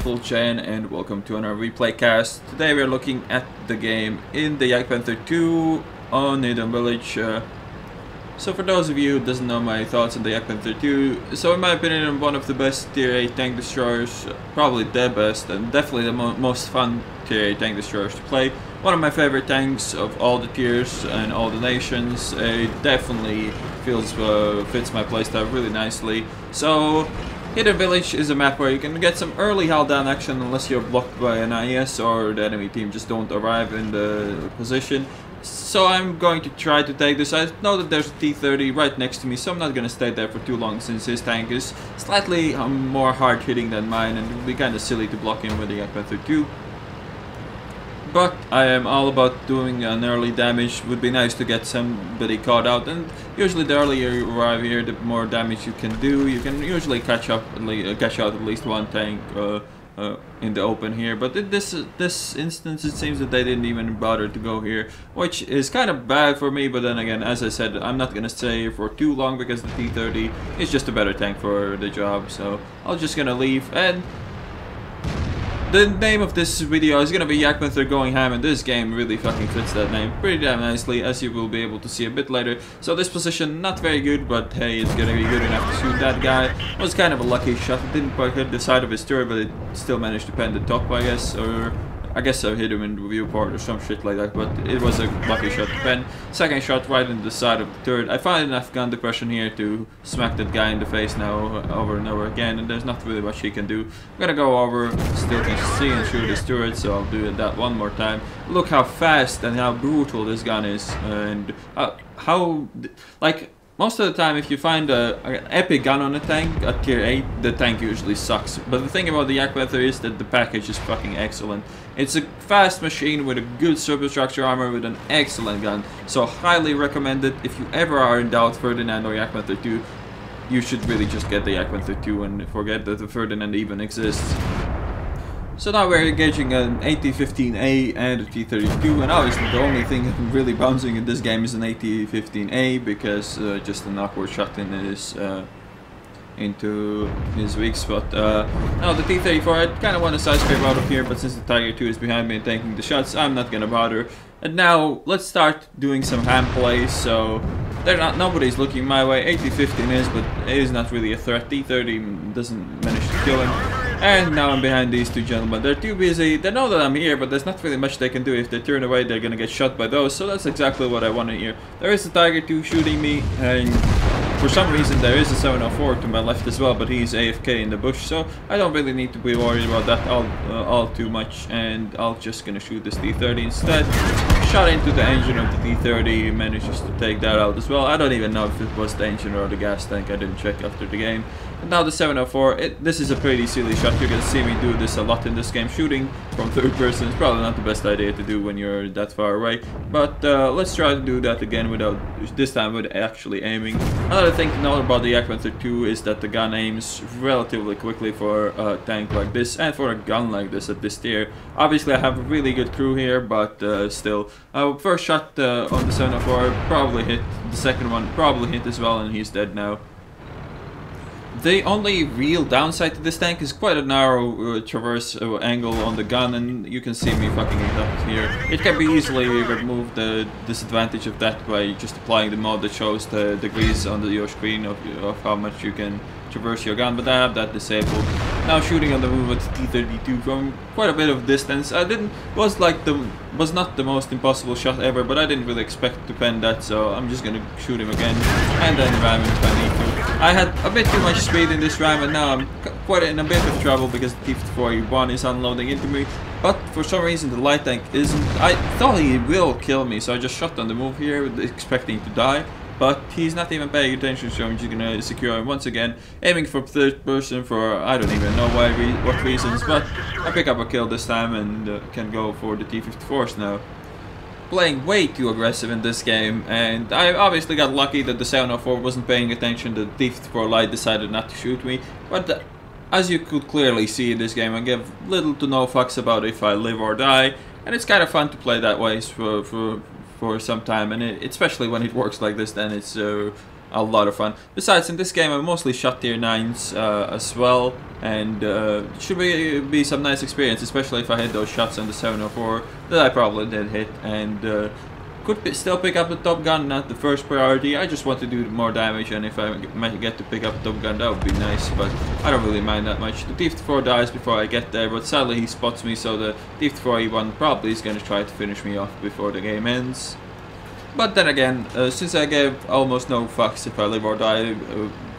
beautiful Jen, and welcome to another replay cast. Today we are looking at the game in the Jagdpanther II on Eden Village. So for those of you who doesn't know my thoughts on the Jagdpanther II, so in my opinion one of the best tier 8 tank destroyers, probably the best and definitely the most fun tier 8 tank destroyers to play. One of my favorite tanks of all the tiers and all the nations. It definitely fits my playstyle really nicely. So Hidden Village is a map where you can get some early held down action unless you're blocked by an IS or the enemy team just don't arrive in the position. So I'm going to try to take this. I know that there's a T-30 right next to me, so I'm not going to stay there for too long since his tank is slightly more hard hitting than mine, and it would be kind of silly to block him with the Jagdpanther II. But I am all about doing an early damage. Would be nice to get somebody caught out, and usually the earlier you arrive here, the more damage you can do. You can usually catch out at least one tank in the open here. But in this instance, it seems that they didn't even bother to go here, which is kind of bad for me. But then again, as I said, I'm not gonna stay here for too long because the T-30 is just a better tank for the job. So I'm just gonna leave. And the name of this video is gonna be Jagdpanther going ham, and this game really fucking fits that name pretty damn nicely, as you will be able to see a bit later. So this position, not very good, but hey, it's gonna be good enough to shoot that guy. It was kind of a lucky shot. It didn't quite hit the side of his turret, but it still managed to pen the top, I guess, or I guess I hit him in the viewport or some shit like that, but it was a lucky shot to pen. Second shot right in the side of the turret. I find enough gun depression here to smack that guy in the face now over and over again, and there's not really much he can do. I'm gonna go over, still can see and shoot his turret, so I'll do that one more time. Look how fast and how brutal this gun is, and how, like, most of the time, if you find an epic gun on a tank at tier 8, the tank usually sucks. But the thing about the Jagdpanther is that the package is fucking excellent. It's a fast machine with a good superstructure armor with an excellent gun. So highly recommend it. If you ever are in doubt, Ferdinand or Jagdpanther II, you should really just get the Jagdpanther II and forget that the Ferdinand even exists. So now we're engaging an AT-15A and a T-32, and obviously the only thing really bouncing in this game is an AT-15A, because just an awkward shot in his, into his weak spot. Now the T-34, I kind of want to side scrape out of here, but since the Tiger II is behind me and taking the shots, I'm not gonna bother. And now let's start doing some ham plays. So nobody's looking my way. AT-15 is, but it is not really a threat. T-30 doesn't manage to kill him. And now I'm behind these two gentlemen. They're too busy. They know that I'm here, but there's not really much they can do. If they turn away, they're gonna get shot by those. So that's exactly what I want to hear. There is a Tiger II shooting me, and for some reason there is a 704 to my left as well, but he's AFK in the bush, so I don't really need to be worried about that all too much. And I'll just gonna shoot this T-30 instead. Shot into the engine of the T-30, manages to take that out as well. I don't even know if it was the engine or the gas tank. I didn't check after the game. And now the 704, this is a pretty silly shot. You're gonna see me do this a lot in this game. Shooting from third person is probably not the best idea to do when you're that far away. But let's try to do that again without, this time with actually aiming. Another thing to know about the Jagdpanther II is that the gun aims relatively quickly for a tank like this and for a gun like this at this tier. Obviously I have a really good crew here, but still. First shot on the 704 probably hit. The second one probably hit as well, and he's dead now. The only real downside to this tank is quite a narrow traverse angle on the gun, and you can see me fucking it up here. It can be easily removed, the disadvantage of that, by just applying the mod that shows the degrees on your screen of how much you can traverse your gun, but I have that disabled. Now shooting on the move with T-32 from quite a bit of distance. Was not the most impossible shot ever, but I didn't really expect to pen that, so I'm just gonna shoot him again and then ram him if I need to. I had a bit too much speed in this ram, and now I'm quite in a bit of trouble because the T-41 is unloading into me. But for some reason the light tank isn't. I thought he will kill me, so I just shot on the move here expecting to die. But he's not even paying attention, so I'm just gonna secure him once again, aiming for third person for I don't even know what reasons, but I pick up a kill this time and can go for the T-54s now. Playing way too aggressive in this game, and I obviously got lucky that the 704 wasn't paying attention. The T-54 light decided not to shoot me, but as you could clearly see in this game, I give little to no fucks about if I live or die, and it's kind of fun to play that way for some time, and especially when it works like this, then it's a lot of fun. Besides, in this game I mostly shot tier 9s as well, and it should be some nice experience, especially if I hit those shots on the 704 that I probably did hit, and could still pick up the top gun, not the first priority. I just want to do more damage, and if I might get to pick up the top gun, that would be nice, but I don't really mind that much. The Thief 4 dies before I get there, but sadly he spots me, so the Thief 4 E1 probably is going to try to finish me off before the game ends. But then again, since I gave almost no fucks if I live or die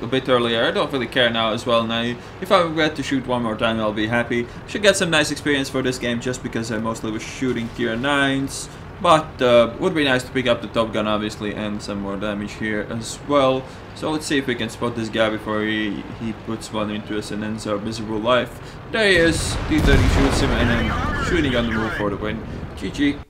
a bit earlier, I don't really care now as well. Now, if I get to shoot one more time, I'll be happy. Should get some nice experience for this game just because I mostly was shooting tier 9s. But would be nice to pick up the top gun, obviously, and some more damage here as well. So let's see if we can spot this guy before he puts one into us and ends our miserable life. There he is. T30 shoots him, and then shooting on the move for the win. GG.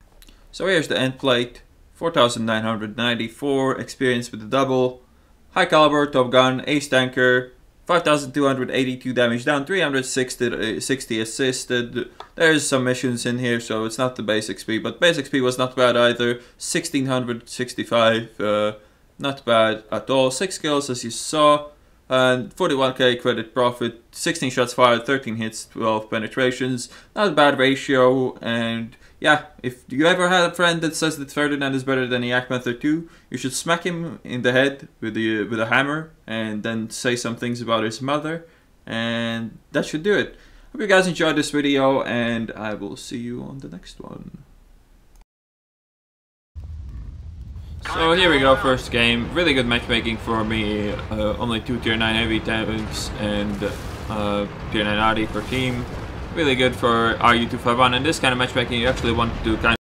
So here's the end plate. 4,994 experience with the double. High caliber, top gun, ace tanker. 5,282 damage down, 360 assisted. There's some missions in here, so it's not the base XP, but base XP was not bad either. 1,665, not bad at all. 6 kills as you saw, and 41k credit profit, 16 shots fired, 13 hits, 12 penetrations. Not a bad ratio, and yeah, if you ever had a friend that says that Ferdinand is better than the Jagdpanther II, you should smack him in the head with a hammer and then say some things about his mother, and that should do it. Hope you guys enjoyed this video, and I will see you on the next one. So here we go, first game. Really good matchmaking for me. Only 2 tier 9 heavy tanks and tier 9 ADI per team. Really good for RU251, and this kind of matchmaking you actually want to kind